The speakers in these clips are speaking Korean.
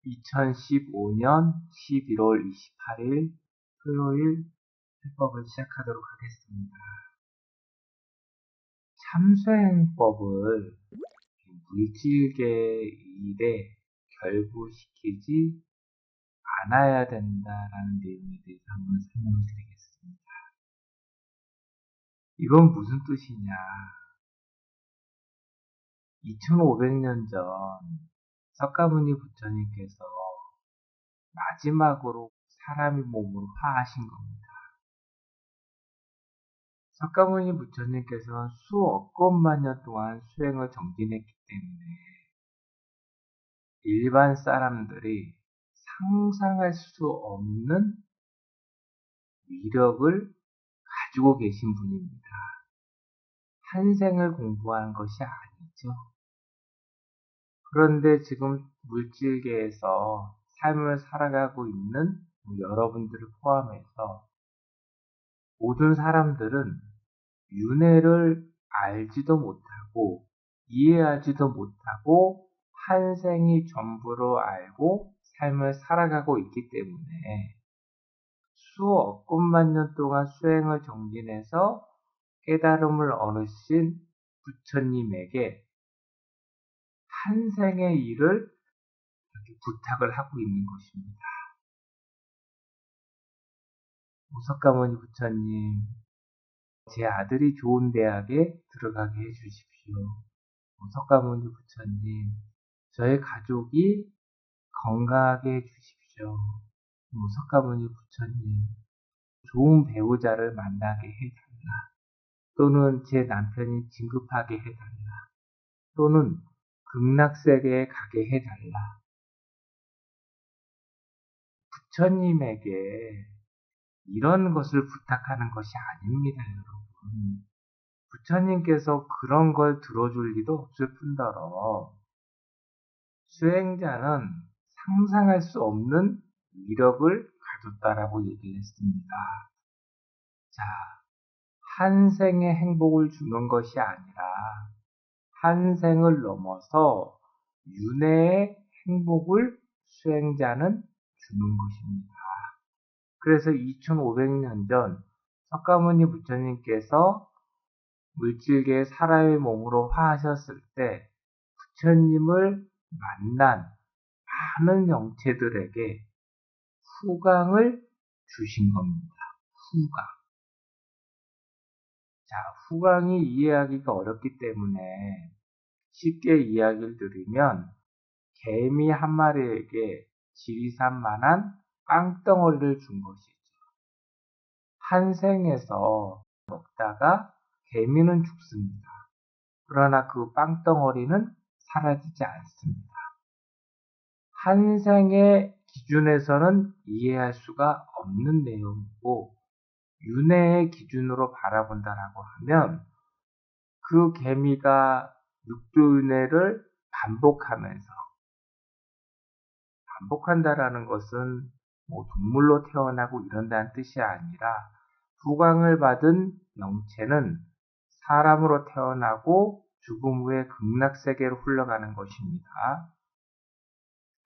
2015년 11월 28일 토요일 해법을 시작하도록 하겠습니다. 참수행법을 물질계의 일에 결부시키지 않아야 된다라는 내용에 대해서 한번 설명을 드리겠습니다. 이건 무슨 뜻이냐? 2500년 전 석가모니 부처님께서 마지막으로 사람의 몸으로 화하신 겁니다. 석가모니 부처님께서는 수억건만 년 동안 수행을 정진했기 때문에 일반 사람들이 상상할 수 없는 위력을 가지고 계신 분입니다. 한 생을 공부한 것이 아니죠. 그런데 지금 물질계에서 삶을 살아가고 있는 여러분들을 포함해서 모든 사람들은 윤회를 알지도 못하고 이해하지도 못하고 한 생이 전부로 알고 삶을 살아가고 있기 때문에 수억건만 년 동안 수행을 정진해서 깨달음을 얻으신 부처님에게 한 생의 일을 부탁을 하고 있는 것입니다. 석가모니 부처님, 제 아들이 좋은 대학에 들어가게 해주십시오. 석가모니 부처님, 저의 가족이 건강하게 해주십시오. 석가모니 부처님, 좋은 배우자를 만나게 해달라. 또는 제 남편이 진급하게 해달라. 또는 극락세계에 가게 해달라. 부처님에게 이런 것을 부탁하는 것이 아닙니다, 여러분. 부처님께서 그런 걸 들어줄 리도 없을 뿐더러 수행자는 상상할 수 없는 위력을 가졌다라고 얘기를 했습니다. 자, 한 생의 행복을 주는 것이 아니라 한 생을 넘어서 윤회의 행복을 수행자는 주는 것입니다. 그래서 2500년 전 석가모니 부처님께서 물질계의 사람의 몸으로 화하셨을 때 부처님을 만난 많은 영체들에게 후광을 주신 겁니다. 후광. 자, 후광이 이해하기가 어렵기 때문에 쉽게 이야기를 드리면 개미 한 마리에게 지리산만한 빵덩어리를 준 것이죠. 한 생에서 먹다가 개미는 죽습니다. 그러나 그 빵덩어리는 사라지지 않습니다. 한 생의 기준에서는 이해할 수가 없는 내용이고 윤회의 기준으로 바라본다라고 하면 그 개미가 육조윤회를 반복한다라는 것은 동물로 태어나고 이런다는 뜻이 아니라 후광을 받은 영체는 사람으로 태어나고 죽음 후에 극락세계로 흘러가는 것입니다.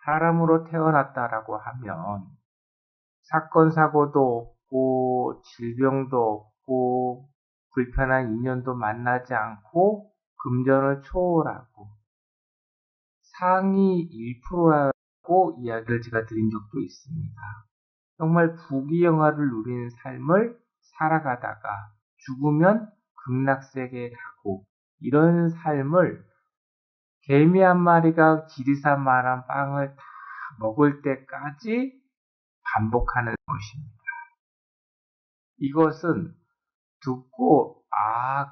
사람으로 태어났다라고 하면 사건, 사고도 없고 질병도 없고 불편한 인연도 만나지 않고 금전을 초월하고 상위 1%라고 이야기를 제가 드린 적도 있습니다. 정말 부귀영화를 누리는 삶을 살아가다가 죽으면 극락세계에 가고 이런 삶을 개미 한 마리가 지리산만한 빵을 다 먹을 때까지 반복하는 것입니다. 이것은 듣고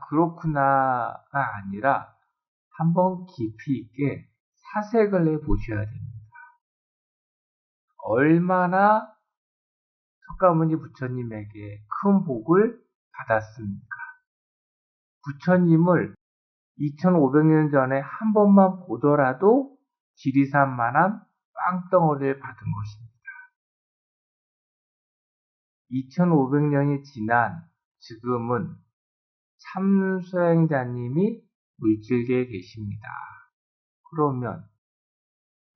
그렇구나가 아니라 한번 깊이 있게 사색을 해보셔야 됩니다. 얼마나 석가모니 부처님에게 큰 복을 받았습니까? 부처님을 2500년 전에 한 번만 보더라도 지리산만한 빵덩어리를 받은 것입니다. 2500년이 지난 지금은 참수행자님이 물질계에 계십니다. 그러면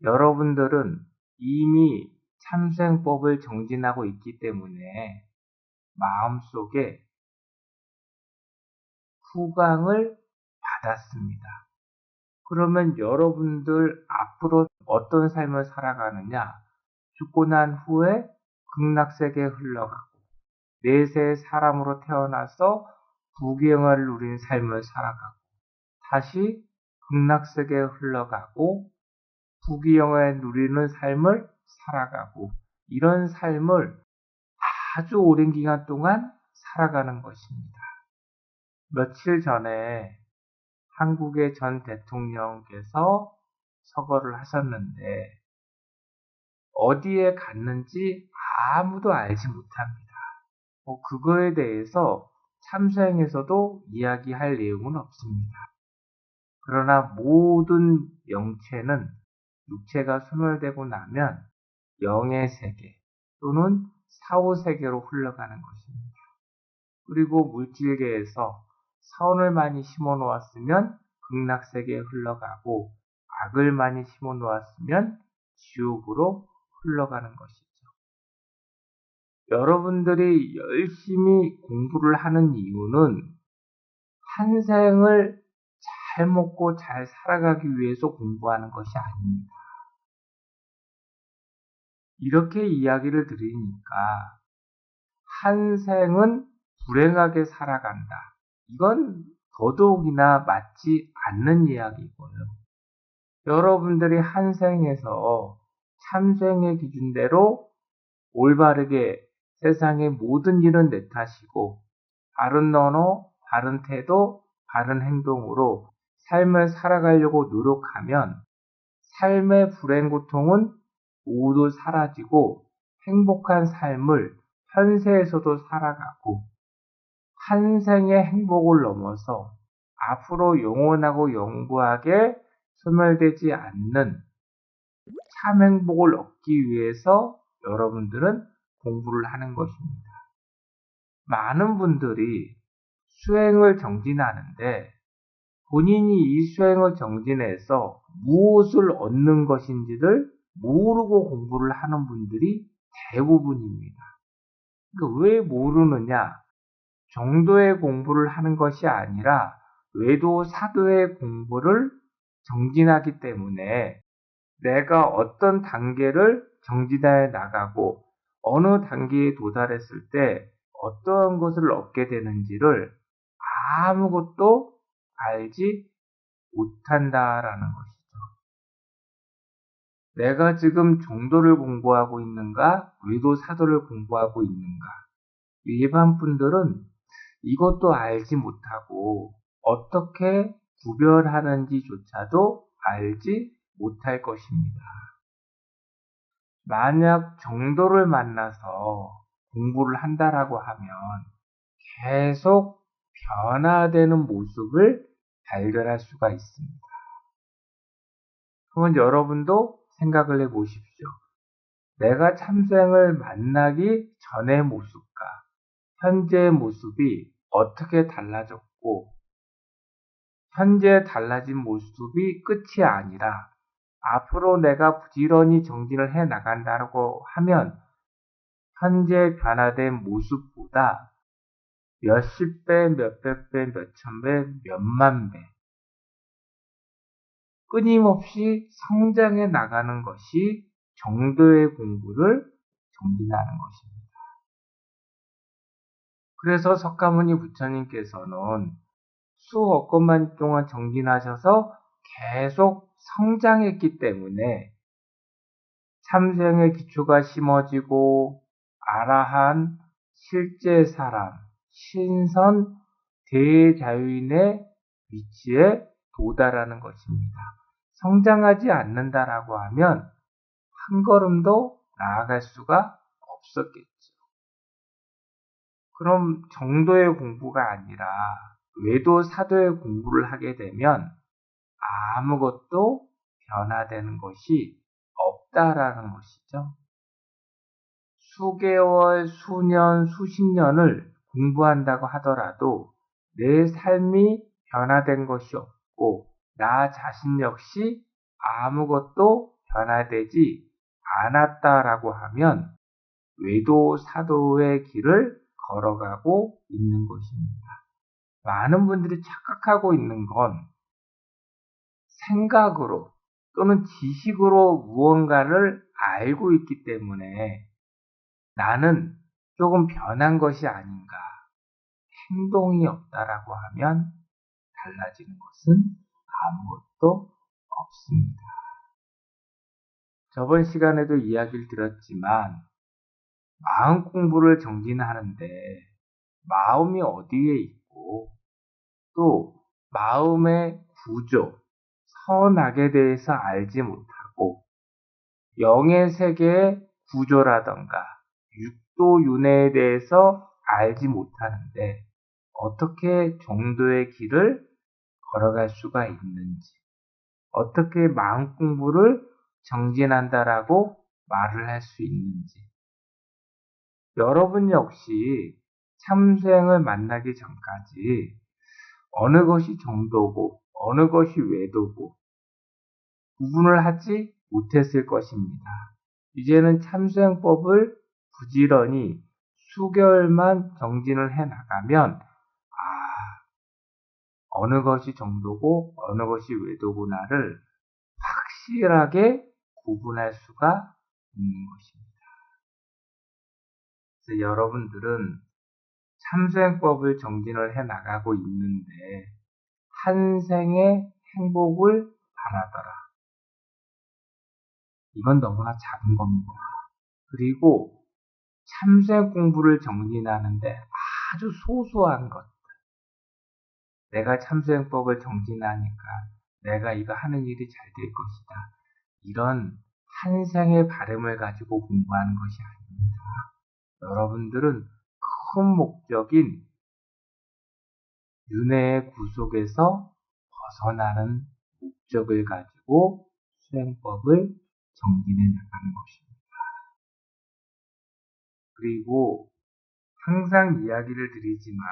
여러분들은 이미 참수행법을 정진하고 있기 때문에 마음속에 후광을 받았습니다. 그러면 여러분들 앞으로 어떤 삶을 살아가느냐? 죽고 난 후에 극락세계에 흘러가고 내세의 사람으로 태어나서 부귀영화를 누린 삶을 살아가고 다시 극락세계에 흘러가고 부귀영화에 누리는 삶을 살아가고 이런 삶을 아주 오랜 기간 동안 살아가는 것입니다. 며칠 전에 한국의 전 대통령께서 서거를 하셨는데 어디에 갔는지 아무도 알지 못합니다. 그거에 대해서 참사행에서도 이야기할 내용은 없습니다. 그러나 모든 영체는 육체가 소멸되고 나면 영의 세계 또는 사후세계로 흘러가는 것입니다. 그리고 물질계에서 선을 많이 심어 놓았으면 극락세계에 흘러가고 악을 많이 심어 놓았으면 지옥으로 흘러가는 것이죠. 여러분들이 열심히 공부를 하는 이유는 한 생을 잘 먹고 잘 살아가기 위해서 공부하는 것이 아닙니다. 이렇게 이야기를 드리니까 한 생은 불행하게 살아간다. 이건 더더욱이나 맞지 않는 이야기고요. 여러분들이 한 생에서 참생의 기준대로 올바르게 세상의 모든 일은 내 탓이고 바른 언어, 바른 태도, 바른 행동으로 삶을 살아가려고 노력하면 삶의 불행 고통은 모두 사라지고 행복한 삶을 현세에서도 살아가고 한 생의 행복을 넘어서 앞으로 영원하고 영구하게 소멸되지 않는 참 행복을 얻기 위해서 여러분들은 공부를 하는 것입니다. 많은 분들이 수행을 정진하는데 본인이 이 수행을 정진해서 무엇을 얻는 것인지를 모르고 공부를 하는 분들이 대부분입니다. 그러니까 왜 모르느냐? 정도의 공부를 하는 것이 아니라 외도 사도의 공부를 정진하기 때문에 내가 어떤 단계를 정진해 나가고 어느 단계에 도달했을 때 어떠한 것을 얻게 되는지를 아무것도 알지 못한다라는 것이죠. 내가 지금 정도를 공부하고 있는가, 외도 사도를 공부하고 있는가. 일반 분들은 이것도 알지 못하고 어떻게 구별하는지조차도 알지 못할 것입니다. 만약 정도를 만나서 공부를 한다라고 하면 계속 변화되는 모습을 발견할 수가 있습니다. 그러면 여러분도 생각을 해보십시오. 내가 참생을 만나기 전의 모습과 현재의 모습이 어떻게 달라졌고 현재 달라진 모습이 끝이 아니라 앞으로 내가 부지런히 정진을 해 나간다고 하면 현재 변화된 모습보다 몇십 배, 몇백 배, 몇천 배, 몇만 배 끊임없이 성장해 나가는 것이 정도의 공부를 정진하는 것입니다. 그래서 석가모니 부처님께서는 수억 건만 동안 정진하셔서 계속 성장했기 때문에 참생의 기초가 심어지고 아라한, 실제 사람, 신선, 대자유인의 위치에 도달하는 것입니다. 성장하지 않는다라고 하면 한 걸음도 나아갈 수가 없었겠죠. 그럼 정도의 공부가 아니라 외도 사도의 공부를 하게 되면 아무것도 변화되는 것이 없다라는 것이죠. 수개월, 수년, 수십 년을 공부한다고 하더라도 내 삶이 변화된 것이 없고 나 자신 역시 아무것도 변화되지 않았다라고 하면 외도 사도의 길을 걸어가고 있는 것입니다. 많은 분들이 착각하고 있는 건 생각으로 또는 지식으로 무언가를 알고 있기 때문에 나는 조금 변한 것이 아닌가, 행동이 없다라고 하면 달라지는 것은 아무것도 없습니다. 저번 시간에도 이야기를 드렸지만 마음 공부를 정진하는데 마음이 어디에 있고 또 마음의 구조, 선악에 대해서 알지 못하고 영의 세계의 구조라던가 육도 윤회에 대해서 알지 못하는데 어떻게 정도의 길을 걸어갈 수가 있는지, 어떻게 마음 공부를 정진한다라고 말을 할 수 있는지, 여러분 역시 참수행을 만나기 전까지 어느 것이 정도고 어느 것이 외도고 구분을 하지 못했을 것입니다. 이제는 참수행법을 부지런히 수개월만 정진을 해 나가면 어느 것이 정도고 어느 것이 외도구나를 확실하게 구분할 수가 있는 것입니다. 그래서 여러분들은 참수행법을 정진을 해 나가고 있는데 한 생의 행복을 바라더라. 이건 너무나 작은 겁니다. 그리고 참수행 공부를 정진하는데 아주 소소한 것. 내가 참수행법을 정진하니까 내가 이거 하는 일이 잘 될 것이다. 이런 한 생의 바람을 가지고 공부하는 것이 아닙니다. 여러분들은 큰 목적인 윤회의 구속에서 벗어나는 목적을 가지고 수행법을 정진해 나가는 것입니다. 그리고 항상 이야기를 드리지만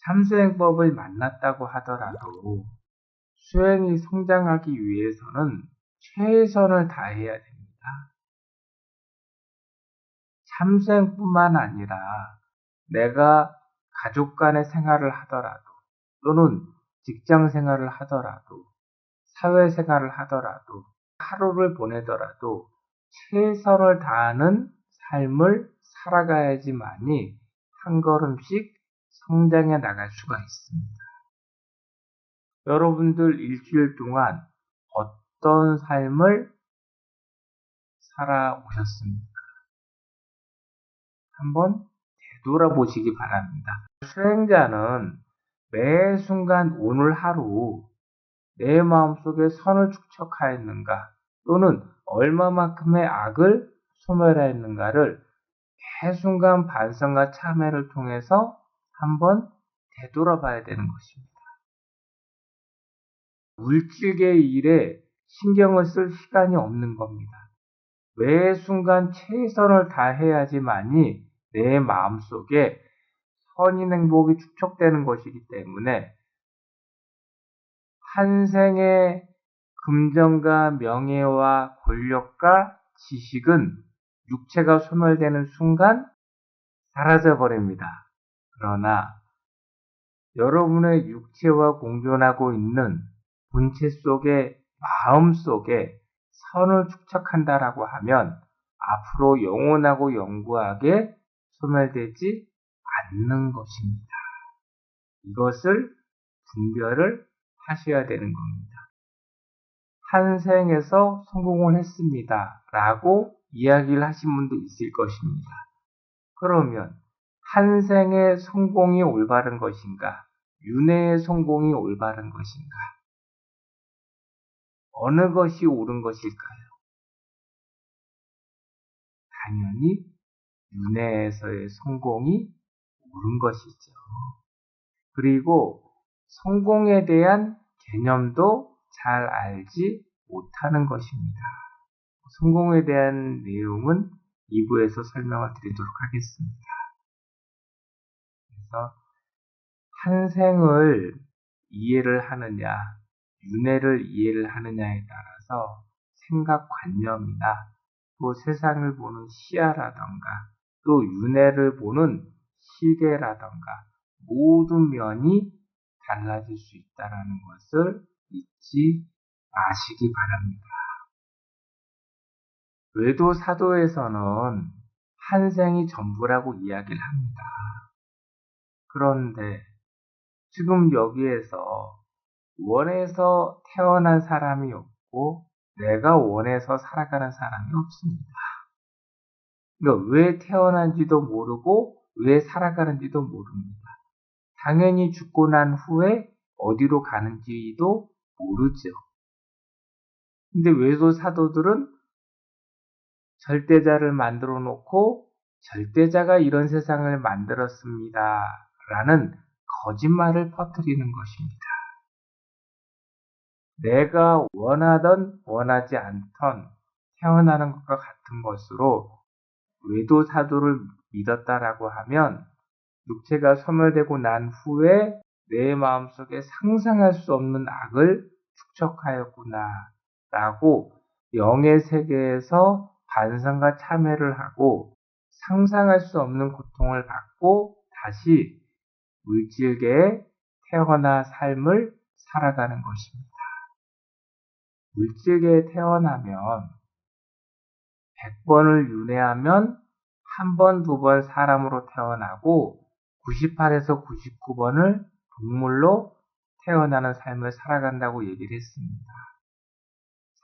참수행법을 만났다고 하더라도 수행이 성장하기 위해서는 최선을 다해야 됩니다. 참수행뿐만 아니라 내가 가족 간의 생활을 하더라도 또는 직장 생활을 하더라도 사회생활을 하더라도 하루를 보내더라도 최선을 다하는 삶을 살아가야지만이 한 걸음씩 성장해 나갈 수가 있습니다. 여러분들 일주일 동안 어떤 삶을 살아오셨습니까? 한번 되돌아보시기 바랍니다. 수행자는 매 순간 오늘 하루 내 마음속에 선을 축적하였는가 또는 얼마만큼의 악을 소멸하였는가를 매 순간 반성과 참회를 통해서 한번 되돌아봐야 되는 것입니다. 물질계의 일에 신경을 쓸 시간이 없는 겁니다. 매 순간 최선을 다해야지만이 내 마음속에 선인 행복이 축적되는 것이기 때문에 한 생의 금전과 명예와 권력과 지식은 육체가 소멸되는 순간 사라져 버립니다. 그러나 여러분의 육체와 공존하고 있는 본체 속에 마음 속에 선을 축적한다라고 하면 앞으로 영원하고 영구하게 소멸되지 않는 것입니다. 이것을 분별을 하셔야 되는 겁니다. 한 생에서 성공을 했습니다. 라고 이야기를 하신 분도 있을 것입니다. 그러면 한 생의 성공이 올바른 것인가? 윤회의 성공이 올바른 것인가? 어느 것이 옳은 것일까요? 당연히 윤회에서의 성공이 옳은 것이죠. 그리고 성공에 대한 개념도 잘 알지 못하는 것입니다. 성공에 대한 내용은 2부에서 설명을 드리도록 하겠습니다. 그래서 한 생을 이해를 하느냐, 윤회를 이해를 하느냐에 따라서 생각관념이나 또 세상을 보는 시야라던가 또 윤회를 보는 시계라던가 모든 면이 달라질 수 있다는 것을 잊지 마시기 바랍니다. 외도 사도에서는 한 생이 전부라고 이야기를 합니다. 그런데 지금 여기에서 원해서 태어난 사람이 없고 내가 원해서 살아가는 사람이 없습니다. 그러니까 왜 태어난지도 모르고 왜 살아가는지도 모릅니다. 당연히 죽고 난 후에 어디로 가는지도 모르죠. 근데 외도 사도들은 절대자를 만들어 놓고 절대자가 이런 세상을 만들었습니다. 라는 거짓말을 퍼뜨리는 것입니다. 내가 원하던 원하지 않던 태어나는 것과 같은 것으로 외도 사도를 믿었다라고 하면 육체가 소멸되고 난 후에 내 마음속에 상상할 수 없는 악을 축적하였구나 라고 영의 세계에서 반성과 참회를 하고 상상할 수 없는 고통을 받고 다시 물질계에 태어나 삶을 살아가는 것입니다. 물질계에 태어나면 100번을 윤회하면 한 번, 두 번 사람으로 태어나고 98에서 99번을 동물로 태어나는 삶을 살아간다고 얘기를 했습니다.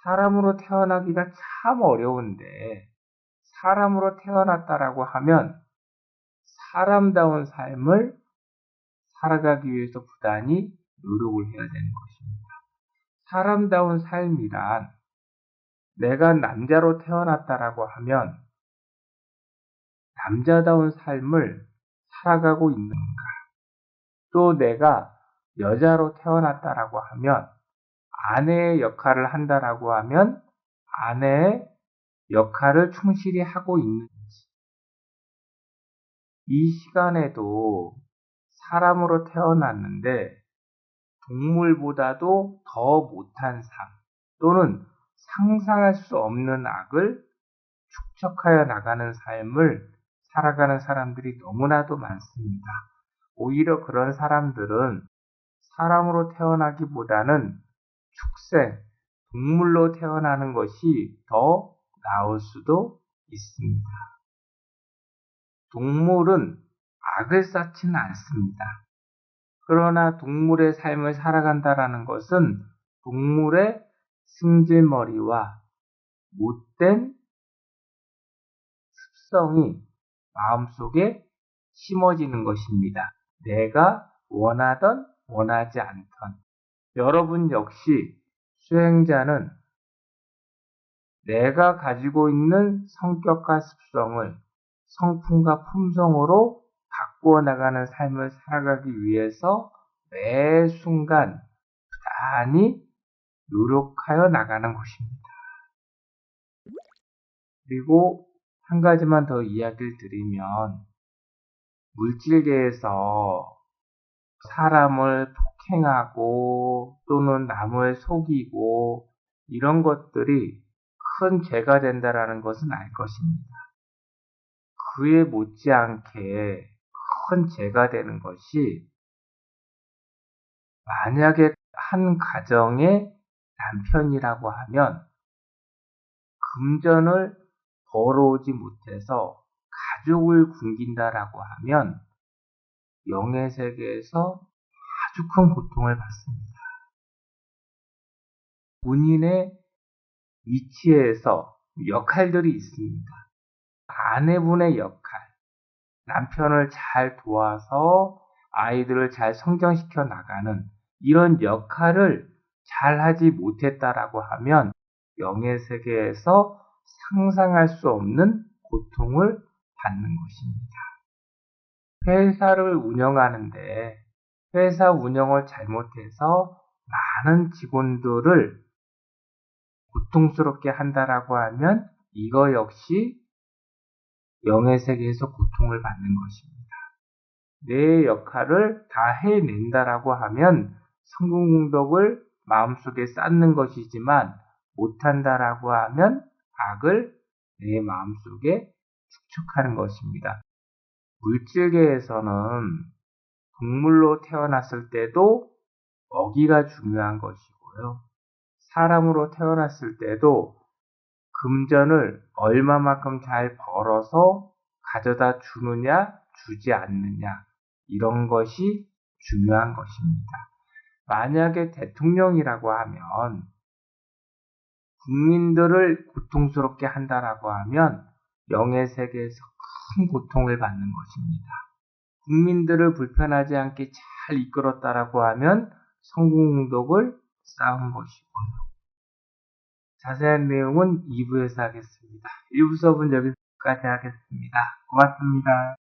사람으로 태어나기가 참 어려운데 사람으로 태어났다라고 하면 사람다운 삶을 살아가기 위해서 부단히 노력을 해야 되는 것입니다. 사람다운 삶이란 내가 남자로 태어났다라고 하면 남자다운 삶을 살아가고 있는가? 또 내가 여자로 태어났다라고 하면 아내의 역할을 한다라고 하면 아내의 역할을 충실히 하고 있는지 이 시간에도 사람으로 태어났는데 동물보다도 더 못한 삶 또는 상상할 수 없는 악을 축적하여 나가는 삶을 살아가는 사람들이 너무나도 많습니다. 오히려 그런 사람들은 사람으로 태어나기보다는 축생, 동물로 태어나는 것이 더 나을 수도 있습니다. 동물은 악을 쌓지는 않습니다. 그러나 동물의 삶을 살아간다라는 것은 동물의 승질머리와 못된 습성이 마음속에 심어지는 것입니다. 내가 원하던 원하지 않던 여러분 역시 수행자는 내가 가지고 있는 성격과 습성을 성품과 품성으로 바꾸어 나가는 삶을 살아가기 위해서 매 순간 부단히 노력하여 나가는 것입니다. 그리고 한 가지만 더 이야기를 드리면 물질계에서 사람을 폭행하고 또는 남을 속이고 이런 것들이 큰 죄가 된다라는 것은 알 것입니다. 그에 못지않게 큰 죄가 되는 것이 만약에 한 가정의 남편이라고 하면 금전을 벌어오지 못해서 가족을 굶긴다라고 하면 영의 세계에서 아주 큰 고통을 받습니다. 본인의 위치에서 역할들이 있습니다. 아내분의 역할, 남편을 잘 도와서 아이들을 잘 성장시켜 나가는 이런 역할을 잘 하지 못했다라고 하면 영의 세계에서 상상할 수 없는 고통을 받는 것입니다. 회사를 운영하는데 회사 운영을 잘못해서 많은 직원들을 고통스럽게 한다라고 하면 이거 역시 영의 세계에서 고통을 받는 것입니다. 내 역할을 다 해낸다라고 하면 성공공덕을 마음속에 쌓는 것이지만 못한다라고 하면 악을 내 마음속에 축적하는 것입니다. 물질계에서는 동물로 태어났을 때도 먹이가 중요한 것이고요. 사람으로 태어났을 때도 금전을 얼마만큼 잘 벌어서 가져다 주느냐, 주지 않느냐, 이런 것이 중요한 것입니다. 만약에 대통령이라고 하면 국민들을 고통스럽게 한다라고 하면 영예세계에서 큰 고통을 받는 것입니다. 국민들을 불편하지 않게 잘 이끌었다라고 하면 성공운동을 쌓은 것이고요. 자세한 내용은 2부에서 하겠습니다. 1부 수업은 여기까지 하겠습니다. 고맙습니다.